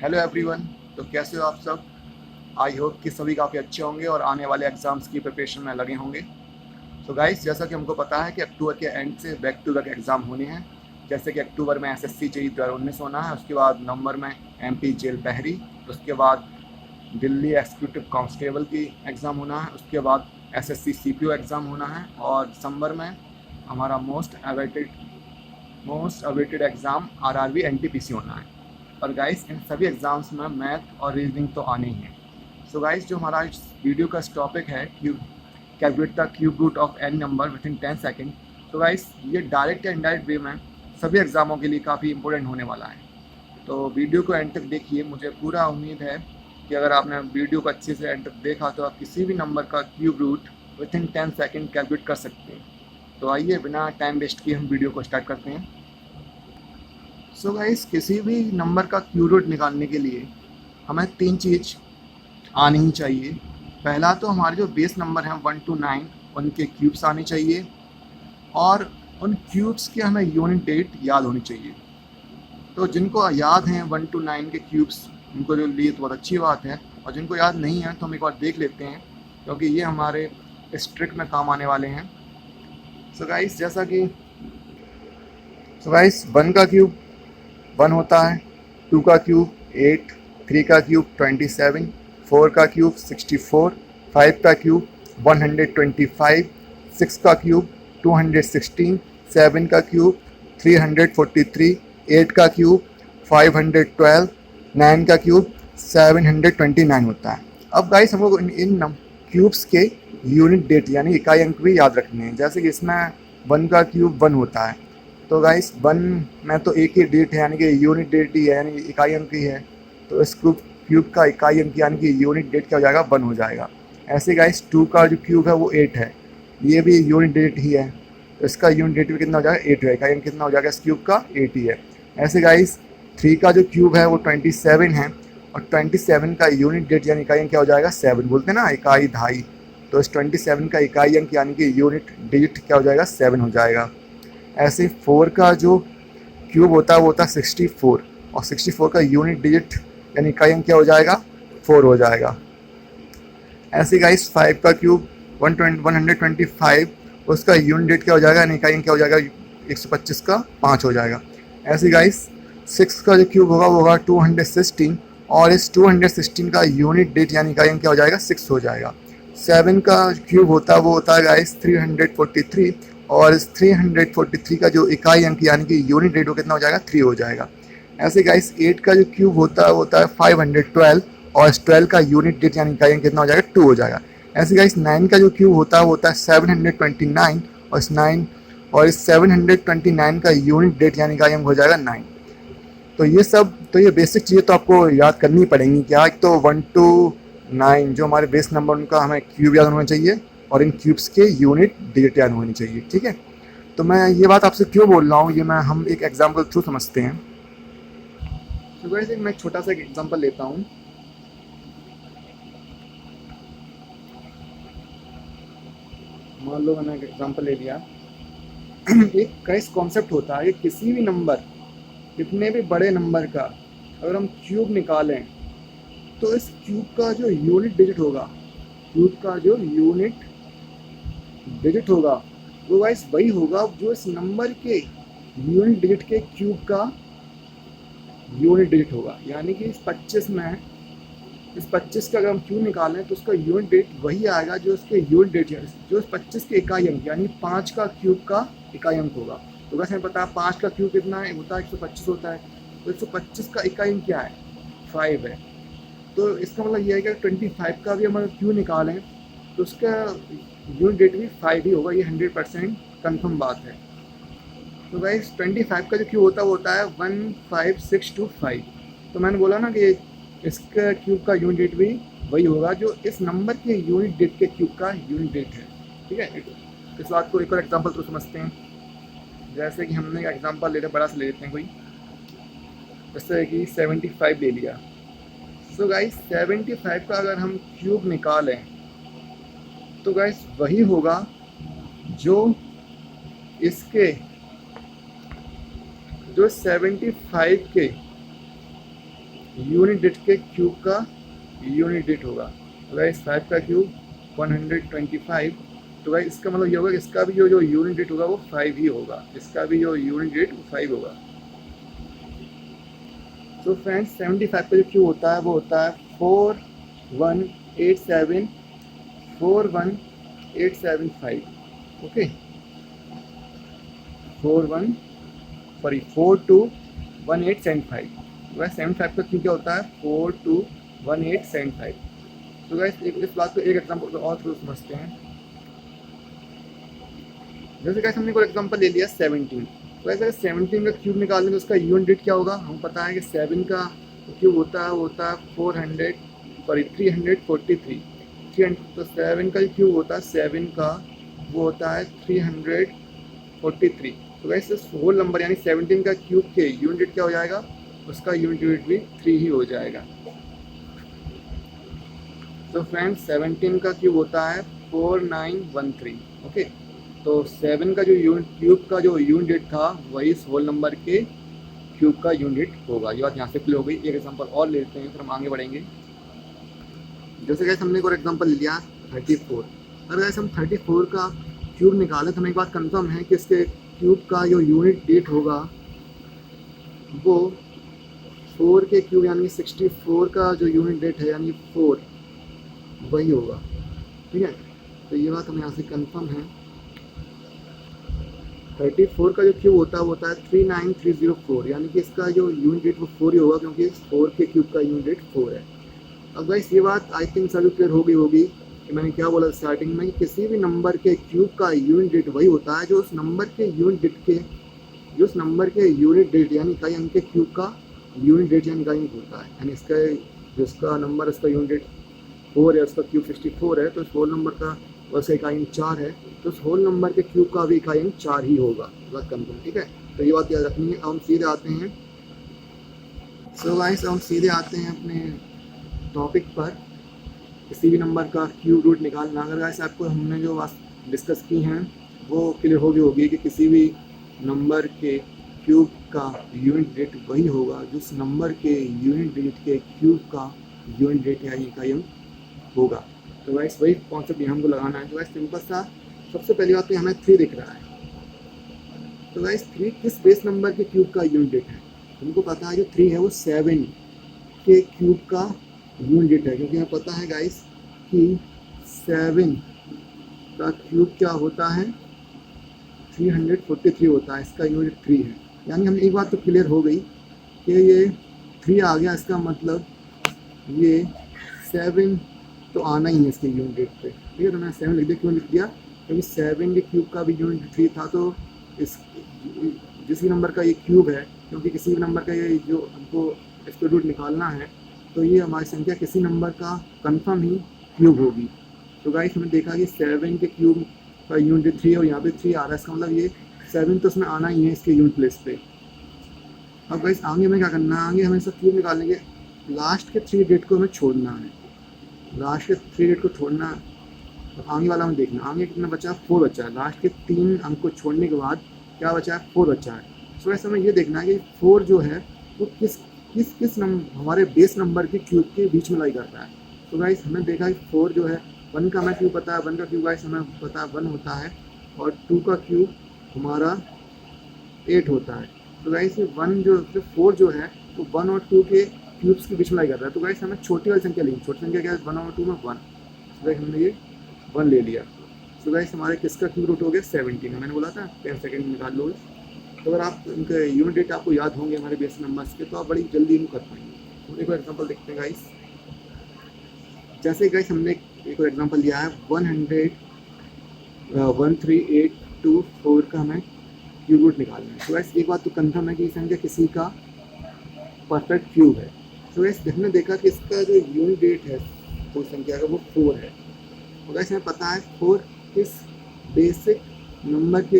Hello everyone. तो कैसे हो आप सब? आई होप कि सभी काफ़ी अच्छे होंगे और आने वाले एग्ज़ाम्स की प्रिपरेशन में लगे होंगे। तो गाइस, जैसा कि हमको पता है कि अक्टूबर के एंड से बैक टू बैक एग्ज़ाम होने हैं। जैसे कि अक्टूबर में एसएससी जेईई 2019 होना है, उसके बाद नवंबर में एमपी जेल बहरी, उसके बाद दिल्ली एक्जीक्यूटिव कांस्टेबल की एग्ज़ाम होना है, उसके बाद एसएससी सीपीओ एग्ज़ाम होना है, और दिसंबर में हमारा most awaited exam RRB NTPC होना है। और गाइस, इन सभी एग्ज़ाम्स में मैथ और रीजनिंग तो आने ही है। सो गाइस, जो हमारा इस वीडियो का टॉपिक है cube, calculate the cube root of an number within 10 second. तो गाइस, ये डायरेक्ट या इनडायरेक्ट वे में सभी एग्ज़ामों के लिए काफ़ी इंपॉर्टेंट होने वाला है। तो वीडियो को एंड तक देखिए। मुझे पूरा उम्मीद है कि अगर आपने वीडियो को अच्छे से एंड तक देखा तो आप किसी भी नंबर का cube root within 10 second calculate कर सकते हैं। तो आइए बिना टाइम वेस्ट किए हम वीडियो को स्टार्ट करते हैं। सो गाइस, किसी भी नंबर का क्यूब रूट निकालने के लिए हमें तीन चीज़ आनी ही चाहिए। पहला तो हमारे जो बेस नंबर हैं 1 to 9, उनके क्यूब्स आने चाहिए, और उन क्यूब्स के हमें यूनिट डेट याद होनी चाहिए। तो जिनको याद हैं 1 to 9 के क्यूब्स, उनको जो लिए तो बहुत अच्छी बात है, और जिनको याद नहीं है तो हम एक बार देख लेते हैं, क्योंकि ये हमारे इस ट्रिक में काम आने वाले हैं। सो गाइस, जैसा कि वन का क्यूब 1 होता है, 2 का क्यूब 8, 3 का क्यूब 27, 4 का क्यूब 64, 5 का क्यूब 125, 6 का क्यूब 216, 7 का क्यूब 343, 8 का क्यूब 512, 9 का क्यूब 729 होता है। अब गाइस, हम लोग इन क्यूब्स के यूनिट डेट यानी इकाई अंक भी याद रखने हैं। जैसे कि इसमें 1 का क्यूब 1 होता है, तो गाइस 1 में तो एक ही डेट है, यानी कि यूनिट डेट ही है, यानी इकाई अंक ही है। तो इस क्यूब का इकाई अंक यानी कि यूनिट डेट क्या हो जाएगा? 1 हो जाएगा। ऐसे गाइस 2 का जो क्यूब है वो 8 है, ये भी यूनिट डेट ही है, तो इसका यूनिट डेट भी कितना हो जाएगा? 8 है। इकाई अंक कितना हो जाएगा इस क्यूब का? 8 ही है। ऐसे गाइस 3 का जो क्यूब है वो 27 है, और 27 का यूनिट डेट यानी इकाई अंक क्या हो जाएगा? 7 बोलते हैं ना, इकाई ढाई। तो इस 27 का इकाई अंक यानी कि यूनिट डिजिट क्या हो जाएगा? 7 हो जाएगा। ऐसे 4 का जो क्यूब होता है वो होता है 64, और 64 का यूनिट डिजिट यानी इकाई अंक क्या हो जाएगा? 4 हो जाएगा। ऐसे गाइस 5 का क्यूब 125, उसका यूनिट डिजिट क्या हो जाएगा? यानी इकाई अंक क्या हो जाएगा? 125 का 5 हो जाएगा। ऐसे गाइस 6 का जो क्यूब होगा वो होगा 216, और इस 216 का यूनिट डिजिट यानी इकाई अंक क्या हो जाएगा? 6 हो जाएगा। 7 का क्यूब होता है वो होता है गाइस 343, और इस 343 का जो इकाई अंक यानी कि यूनिट डेट वो कितना हो जाएगा? 3 हो जाएगा। ऐसे गाइस 8 का जो क्यूब होता है वो होता है 512, और इस 12 का यूनिट डेट यानी इकाई अंक कितना हो जाएगा? 2 हो जाएगा। ऐसे गाइस 9 का जो क्यूब होता है वो होता है 729, और इस 729 का यूनिट डेट यानी इकाई अंक हो जाएगा 9। तो ये बेसिक चीज़ें तो आपको याद करनी पड़ेंगी। क्या? एक तो 1 to 9 जो हमारे बेस नंबर, उनका हमें क्यूब याद होना चाहिए, और इन क्यूब्स के यूनिट डिजिट याद होनी चाहिए। ठीक है, तो मैं ये बात आपसे क्यों बोल रहा हूँ, ये हम एक एग्जाम्पल थ्रू समझते हैं। तो वैसे मैं छोटा सा एक एग्जाम्पल लेता हूँ। मान लो मैंने एक एग्जाम्पल ले लिया। एक कैस कॉन्सेप्ट होता है कि किसी भी नंबर, कितने भी बड़े नंबर का अगर हम क्यूब निकालें तो इस क्यूब का जो यूनिट डिजिट होगा, क्यूब का जो यूनिट डिजिट होगा वो गाइस वही होगा जो इस नंबर के यूनिट डिजिट के क्यूब का यूनिट डिजिट होगा। यानी कि इस 25 का अगर हम क्यूब निकालें तो उसका यूनिट डिजिट वही आएगा जो उसके यूनिट डिजिट, जो इस 25 के इकाई अंक यानी 5 का क्यूब का इकाई अंक होगा। तो वैसे हमें पता है 5 का क्यूब कितना है? होता है 125 होता है। तो 125 का इकाई अंक क्या है? 5 है। तो इसका मतलब ये है कि 25 का भी हम क्यूब निकालें तो उसका यूनिट डेट भी 5 ही होगा। ये 100% कन्फर्म बात है। तो गाइस 25 का जो क्यूब होता है वो होता है 15625। तो मैंने बोला ना कि इसका क्यूब का यूनिट डेट भी वही होगा जो इस नंबर के यूनिट डेट के क्यूब का यूनिट डेट है। ठीक है, इस बात को एक और एग्जांपल तो समझते हैं। जैसे कि हमने एग्जांपल ले बड़ा सा ले लेते हैं कोई, जैसे कि 75 ले लिया। सो गाइस 75 का अगर हम क्यूब निकालें तो गाइस वही होगा जो इसके जो 75 के यूनिट डिजिट के क्यूब का यूनिट डिजिट होगा। तो गाइस 5 का क्यूब 125। तो गाइस इसका मतलब ये होगा कि इसका भी जो यूनिट डिजिट होगा वो 5 ही होगा, इसका भी जो यूनिट डिजिट वो 5 होगा। तो फ्रेंड्स 75 का जो क्यूब होता है वो होता है 41875। ओके 421875। वैसे 75 का क्यूब क्या होता है 421875। तो गाइस इस बात को एक एग्जांपल और थ्रू समझते हैं। जैसे गाइस हमने कोई एग्जांपल ले लिया 17। तो ऐसे 17 का क्यूब निकालने तो उसका यूनिट डिजिट क्या होगा, हम पता है कि 7 का क्यूब होता है वो होता है 343। तो 7 का क्यूब होता है 7 का वो होता है 343। तो गाइस इस होल नंबर यानी 17 का क्यूब के यूनिट डिजिट क्या हो जाएगा, उसका यूनिट डिजिट भी 3 ही हो जाएगा। तो फ्रेंड्स 17 का क्यूब होता है 4913। ओके तो 7 का जो क्यूब का जो यूनिट डिजिट था वही इस होल नंबर के क्यूब का यूनिट होगा। ये बात यहाँ से क्लियर हो गई। एक एग्जांपल और लेते हैं फिर हम आगे बढ़ेंगे। जैसे गाइस हमने एक और एग्जांपल ले लिया 34। अगर गाइस हम 34 का क्यूब निकालें तो हमें एक बात कंफर्म है कि इसके क्यूब का जो यूनिट डिजिट होगा वो 4 के क्यूब यानी 64 का जो यूनिट डिजिट है यानी 4 वही होगा। ठीक है तो ये बात हमें यहाँ से कंफर्म है। 34 का जो क्यूब होता है वो होता है 39304 यानी कि इसका जो यूनिट डिजिट वो 4 ही होगा क्योंकि 4 के क्यूब का यूनिट डिजिट 4 है। अब गाइस ये बात आई थिंक सभी क्लियर हो गई होगी कि मैंने क्या बोला स्टार्टिंग में कि किसी भी नंबर के क्यूब का यूनिट डिजिट वही होता है जो उस नंबर के यूनिट डिजिट यानी इकाई अंक के क्यूब का यूनिट डिजिट यानी इकाई अंक होता है। यानी इसका जिसका नंबर इसका यूनिट डिजिट 4 है उसका क्यूब 64 है तो इस होल नंबर का वैसे इकाई अंक 4 है तो उस होल नंबर के क्यूब का भी इकाई अंक 4 ही होगा। बात कंफर्म ठीक है तो ये बात याद रखनी है। अब हम सीधे आते हैं अपने टॉपिक पर। किसी भी नंबर का क्यूब रूट निकालना। अगर गाइस आपको हमने जो बात डिस्कस की हैं वो क्लियर होगी कि किसी भी नंबर के क्यूब का यूनिट डिजिट वही होगा जिस नंबर के यूनिट डिजिट के क्यूब का यूनिट डिजिट यानी इकाई अंक होगा। तो गाइस वही कॉन्सेप्ट यहाँ हमको लगाना है। तो गाइस सिंपल सा सबसे पहली बात तो हमें 3 दिख रहा है। तो गाइस 3 किस बेस नंबर के क्यूब का यूनिट डिजिट है, तुमको पता है जो 3 है वो 7 के क्यूब का यूनिट डिजिट है क्योंकि हमें पता है गाइस कि 7 का क्यूब क्या होता है 343 होता है, इसका यूनिट 3 है। यानी हमें एक बात तो क्लियर हो गई कि ये 3 आ गया, इसका मतलब ये 7 तो आना ही है इसके यूनिट डिजिट पे। ठीक है तो मैंने 7 लिख दिया। क्यों लिख दिया क्योंकि 7 के क्यूब का भी यूनिट 3 था तो इस जिस भी नंबर का ये क्यूब है क्योंकि किसी भी नंबर का ये जो हमको इसका रूट निकालना है तो ये हमारी संख्या किसी नंबर का कंफर्म ही क्यूब होगी। तो गाइस हमने देखा कि 7 के क्यूब का यूनिट 3 और यहाँ पे 3 आ रहा है, इसका मतलब ये 7 तो उसमें आना ही है इसके यूनिट प्लेस पे। अब गाइस आगे हमें क्या करना है, आगे हमें इसका क्यूब निकालने के लास्ट के 3 डिजिट को हमें छोड़ना है। लास्ट के 3 डिजिट को छोड़ना है तो आगे वाला हमें देखना आगे कितना बचा है 4 बचा है। लास्ट के 3 अंक को छोड़ने के बाद क्या बचा है 4 बचा है। तो ऐसे हमें ये देखना है कि 4 जो है वो किस हमारे बेस नंबर के क्यूब के बीच में लाई करता है। तो गाइस हमने देखा कि 4 जो है 1 का हमें क्यूब पता है, 1 का क्यूब गाइस हमें पता है 1 होता है और 2 का क्यूब हमारा 8 होता है। तो गाइस ये 4 जो है वो 1 और 2 के क्यूब्स के बीच में लाई करता है। तो गाइस हमें छोटी वाली संख्या लेंगे। छोटी संख्या क्या है 1 और 2 में 1। तो गाइस हमने ये 1 ले लिया। तो गाइस हमारे किसका क्यूब रूट हो गया 17। मैंने बोला था 10 सेकेंड में निकाल लोगे। तो अगर आप उनके यूनिट डेट आपको याद होंगे हमारे बेस नंबर्स के तो आप बड़ी जल्दी इनको कर पाएंगे। तो एक और एग्जांपल देखते हैं गाइस। जैसे गाइस हमने एक और एग्जांपल लिया है 13824 का हमें क्यूब रूट निकालना है। तो गाइस एक बात तो कंफर्म है कि संख्या किसी का परफेक्ट क्यूब है। तो गाइस हमने देखा कि इसका जो यूनिट डेट है उस संख्या का वो 4 है। तो गाइस हमें पता है 4 किस बेसिक नंबर के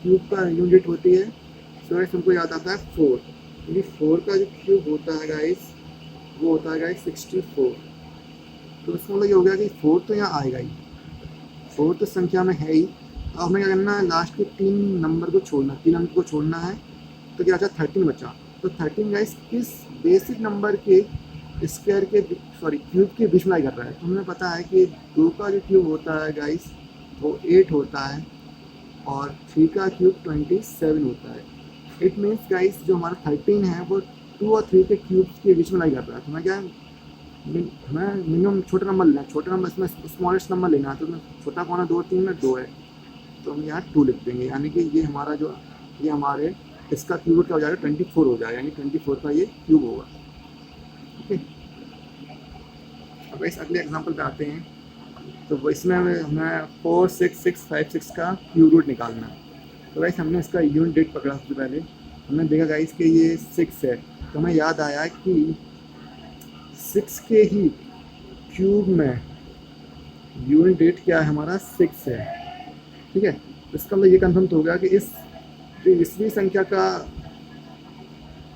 क्यूब का यूनिट होती है। सो गाइस हमको याद आता है 4 क्योंकि 4 का जो क्यूब होता है गाइस वो होता है गाइस 64। तो इसका मतलब ये हो गया कि 4 तो यहाँ आएगा ही, 4 तो संख्या में है ही। अब हमें क्या करना है लास्ट के 3 नंबर को छोड़ना, 3 अंक को छोड़ना है। तो क्या बचा 13 बचा। तो 13 गाइस किस बेसिक नंबर के स्क्वायर के क्यूब के बीच में लाई कर रहा है। तो हमें पता है कि 2 का जो क्यूब होता है गाइस वो 8 होता है और 3 का क्यूब 27 होता है। इट मीन्स गाइस जो हमारा 13 है वो 2 और 3 के क्यूब्स के बीच में लाई कर रहा है। तो हमें क्या है, हमें मिनिमम छोटा नंबर लेना है, छोटा नंबर इसमें स्मॉलेस्ट नंबर लेना है। तो छोटा कौन है, 2 3 में 2 है, तो हम यहाँ 2 लिख देंगे, यानी कि ये हमारा जो ये हमारे इसका क्यूब क्या हो जाएगा 24 हो जाएगा, यानी 24 का ये क्यूब होगा। ओके, अब इस अगले एग्जांपल पे आते हैं। तो वो इसमें हमें 4 6 6 5 6 का क्यूब रूट निकालना है। तो गाइस हमने इसका यूनिट डेट पकड़ा सबसे पहले, हमने देखा गाइस कि ये 6 है, तो हमें याद आया कि 6 के ही क्यूब में यूनिट डेट क्या है हमारा 6 है। ठीक है, इसका मतलब ये कंफर्म तो हो गया कि इस जो इसवीं संख्या का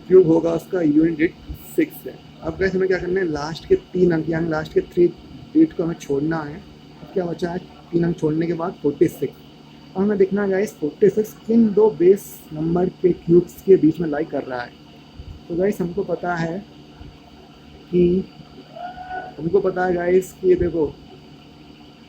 क्यूब होगा उसका यूनिट डेट 6 है। अब गाइस हमें क्या करना है, लास्ट के 3 अंक यानी लास्ट के 3 डेट को हमें छोड़ना है। अब क्या बचा है, 3 अंक छोड़ने के बाद 46। और हमें देखना है गाइस 46 किन 2 बेस नंबर के क्यूब्स के बीच में लाई कर रहा है। तो गाइस हमको पता है गाइस कि देखो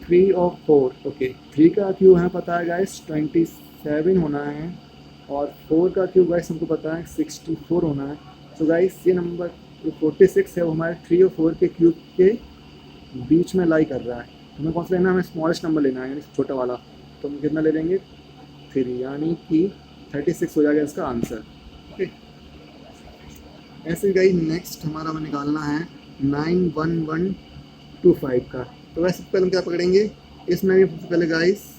3 और 4, ओके 3 का क्यूब हमें पता है गाइस 27 होना है और 4 का क्यूब गाइस हमको पता है 64 होना है। तो गाइस ये नंबर जो 46 है वो हमारे 3 और 4 के क्यूब के बीच में लाई कर रहा है। हमें कौन सा लेना है, हमें स्मॉलेस्ट नंबर लेना है यानी छोटा वाला। तो हम कितना ले लेंगे 3, यानी कि 36 हो जाएगा इसका आंसर। ओके, ऐसे गाइस नेक्स्ट हमारा निकालना है 91125 का। तो वैसे पहले हम क्या पकड़ेंगे, इसमें सबसे पहले गाइस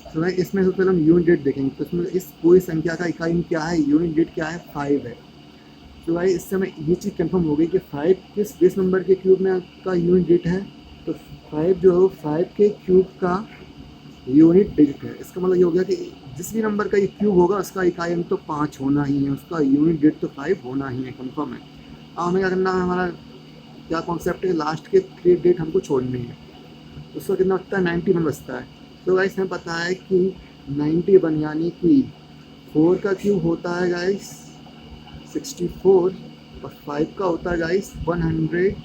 तो इसमें सबसे पहले हम यूनिट डेट देखेंगे। तो इसमें इस पूरी संख्या का इकाई क्या है, यूनिट डेट क्या है 5 है। तो भाई इससे हमें ये चीज़ कंफर्म हो गई कि 5 किस बेस नंबर के क्यूब में का यूनिट डेट है। तो 5 जो है 5 के क्यूब का यूनिट डेट है। इसका मतलब ये हो गया कि जिस भी नंबर का ये क्यूब होगा उसका इकाई अंक तो 5 होना ही है, उसका यूनिट डेट तो 5 होना ही है, कंफर्म है। अब हमें क्या करना है, हमारा क्या कॉन्सेप्ट है, लास्ट के 3 डेट हमको छोड़नी है। उसका कितना बचता है 91 बचता है। तो गाइस हमें पता है कि 91 यानी कि 4 का क्यूब होता है गाइस 64 और 5 का होता है गाइस 125।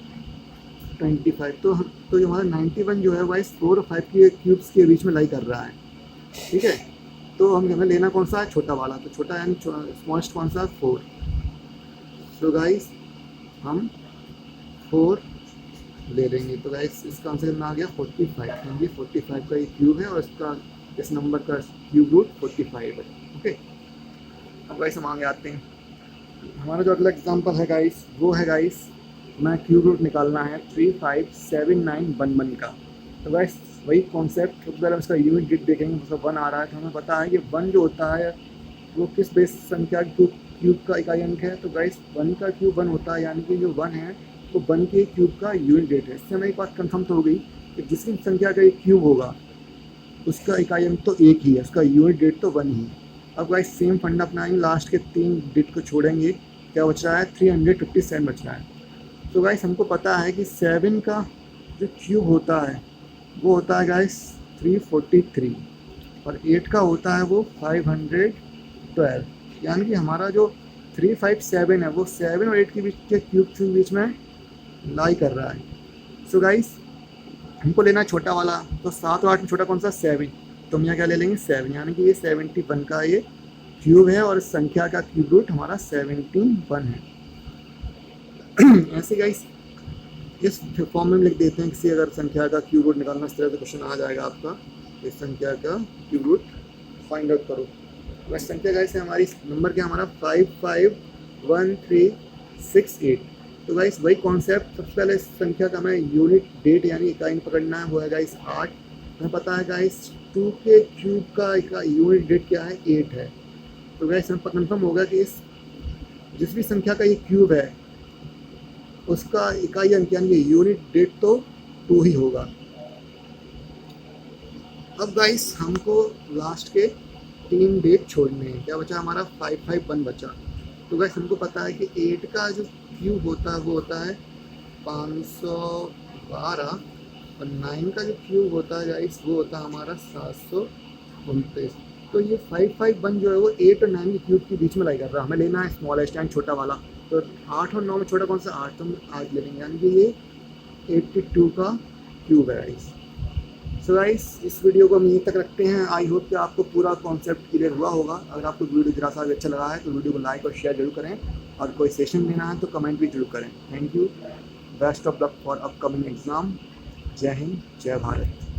तो जो हमारा 91 जो है गाइस 4 और 5 के क्यूब्स के बीच में लाई कर रहा है। ठीक है, तो हमें लेना कौन सा है, छोटा वाला। तो छोटा यानी स्मॉलेस्ट कौन सा, 4। तो गाइस हम 4 ले लेंगे। तो गाइस इसका आंसर कितना आ गया 45, यानी 45 का ये क्यूब है और इसका इस नंबर का क्यूब रूट 45 है। ओके, अब गाइस हम आगे आते हैं। हमारा जो अगला एग्जांपल है गाइस वो है गाइस हमें क्यूब रूट निकालना है 357911 का। तो गाइस वही कॉन्सेप्ट, सबसे पहले इसका यूनिट डेट देखेंगे, उसका 1 आ रहा है। तो हमें पता है कि 1 जो होता है वो किस बेस संख्या क्यूब का इकाई अंक है। तो गाइस 1 का क्यूब 1 होता है, यानी कि जो 1 है तो 1 के क्यूब का यूनिट डेट है। इससे हमें एक बात कंफर्म तो हो गई कि जिस भी संख्या का एक क्यूब होगा उसका इकाई अंक तो एक ही है, उसका यूनिट डेट तो 1 ही। अब गाइस सेम फंडा अपनाएंगे, लास्ट के 3 डेट को छोड़ेंगे, क्या बच रहा है 357 बच रहा है। तो गाइस हमको पता है कि 7 का जो क्यूब होता है वो होता है गाइस 343 और 8 का होता है वो 512, यानी कि हमारा जो 357 है वो 7 और 8 के बीच के क्यूब के बीच में लाई कर रहा है। सो गाइस हमको लेना है छोटा वाला। तो 7 और 8 में छोटा कौन सा, 7। तो हम यहाँ क्या ले लेंगे 7, यानी कि ये 71 का ये क्यूब है और इस संख्या का क्यूब रूट हमारा 71 है। ऐसे गाइस इस फॉर्म में लिख देते हैं, किसी अगर संख्या का क्यूब रूट निकालना, इस तरह से क्वेश्चन आ जाएगा आपका, इस संख्या का क्यूब रूट फाइंड आउट करो। वैसे संख्या गाइस है हमारी, नंबर क्या हमारा 551368। तो गाइस वही कॉन्सेप्ट, सबसे पहले इस संख्या का हमें यूनिट डेट यानी इकाई पकड़ना है, वो है गाइस 8। हमें पता है गाइस 2 के क्यूब का यूनिट डेट क्या है 8 है। तो गाइस हम कन्फर्म होगा कि इस जिस भी संख्या का ये क्यूब है उसका इकाई अंक यानी यूनिट डेट तो 2 ही होगा। अब गाइस हमको लास्ट के 3 डेट छोड़ने हैं, क्या बचा हमारा 551 बचा। तो गाइस हमको पता है कि 8 का जो क्यूब होता है वो होता है 512 और 9 का जो क्यूब होता है गाइस वो होता है हमारा 729। तो ये 551 जो है वो 8 और 9 के क्यूब के बीच में लाई कर रहा है। हमें लेना है स्मॉलेस्ट एंड छोटा वाला, तो 8 और 9 में छोटा कौन सा, 8 तो हम आज ले लेंगे, यानी कि ये 82 का क्यूब है गाइस। सो गाइस इस वीडियो को हम यहीं तक रखते हैं। आई होप कि आपको पूरा कॉन्सेप्ट क्लियर हुआ होगा। अगर आपको वीडियो जरा सा भी अच्छा लगा है तो वीडियो को लाइक और शेयर जरूर करें, और कोई सेशन लेना है तो कमेंट भी जरूर करें। Thank you, best of luck for upcoming exam. जय हिंद, जय भारत।